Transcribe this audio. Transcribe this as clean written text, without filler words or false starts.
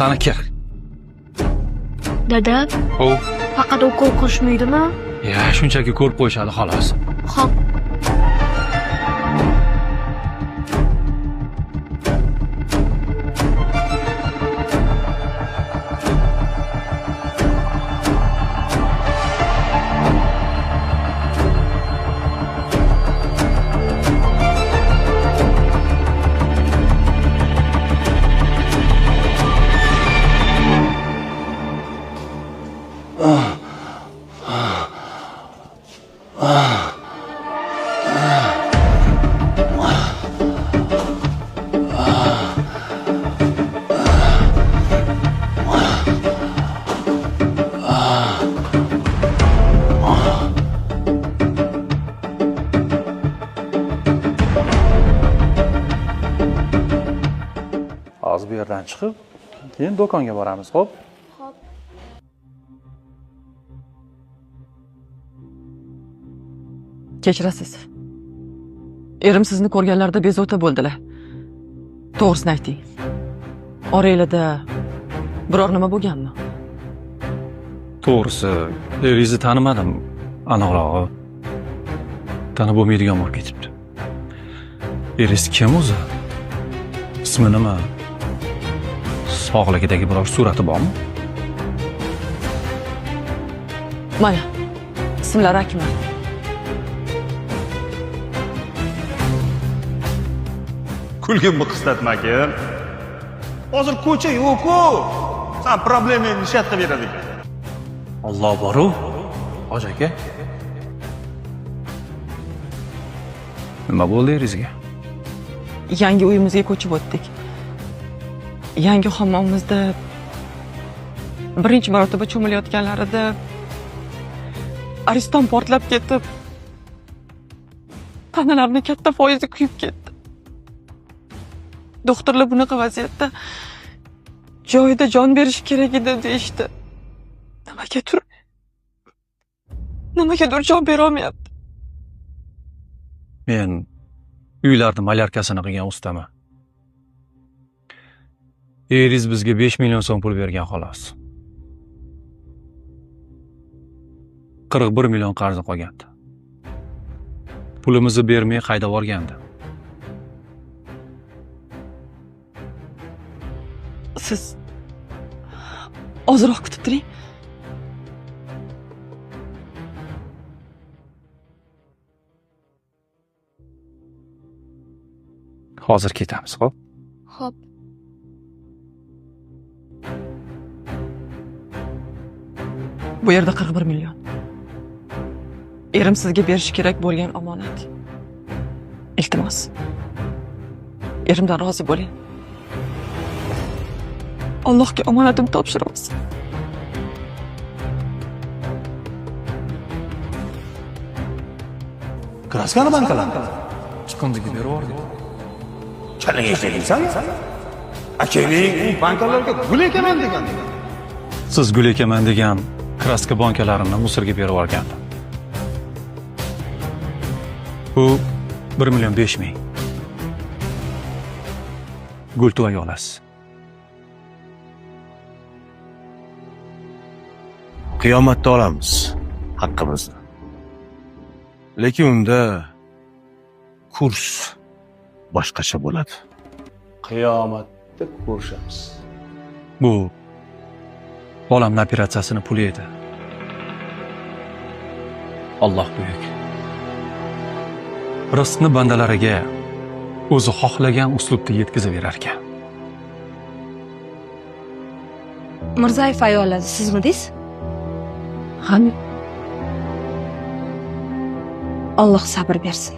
Qani kir. Dada, O, faqat ukol qilishmaydimi? ya shunchaki ko'rib qo'yishadi xolos. Xo'p. Hozir bu yerdan chiqib, keyin do'konga boramiz, xo'p? Xo'p. Kechirasiz. Erim sizni ko'rganlarida bezovta bo'ldilar. To'g'risini ayting. Oranglarda biror nima bo'lganmi? To'g'risi, eringizni tanimadim, aniqrog'i. Tanib bo'lmaydigan bo'lib ketibdi. Eringiz kim o'zi? Ismi nima? Sog'ligidagi biror surati bormi? Mana, ismlari Akmal. Kulgimni qislatmakin. Hozir ko'cha yo'q-ku. Sen problemangni shat qilib beradi ekan. Alloh boru, Hoji aka. Nima bo'ldi eringizga? Yangi uyimizga ko'chib o'tdik. Yangi hammomizda birinchi marotaba cho'milayotganlarida ariston portlab ketib, tanalarning katta foizi kuyib ketdi. Doktorlar bunaqa vaziyatda joyida jon berish kerak edi deyishdi. Nimagadir jon bera olmayapti. Men uylarni malyarkasini qilgan ustaman. Eringiz bizga 5 million so'm pul bergan xolos. 41 million qarzi qolgandi. Pulimizni bermay haydab yuborgandi. Siz ozroq kutib turing. Hozir ketamiz, xo'p? Xo'p. Bu yerda 41 million. Erim sizga berish kerak bo'lgan omonat. Iltimos. Erimdan rozi bo'ling. Allohga omonatimni topshiramiz. Kraskani bankalar. Chiqindiga berib yubordik. Chalaga ishladingsan? Akang bankalarga gul ekaman degan. Siz gul ekaman degan kraska bankalarini musorga berib yuborgandim. Bu 1 million 5 ming. Gul tuvoy olasiz. Qiyomatda olamiz haqqimizni. Lekin unda kurs boshqacha bo'ladi. Qiyomatda ko'rishamiz. Bu bolamni operatsiyasini puli edi. Alloh buyuk. Rizqni bandalariga o'zi xohlagan uslubda yetkazib berar ekan. Mirzayev ayoli sizmidingiz? Hani Alloh sabr bersin.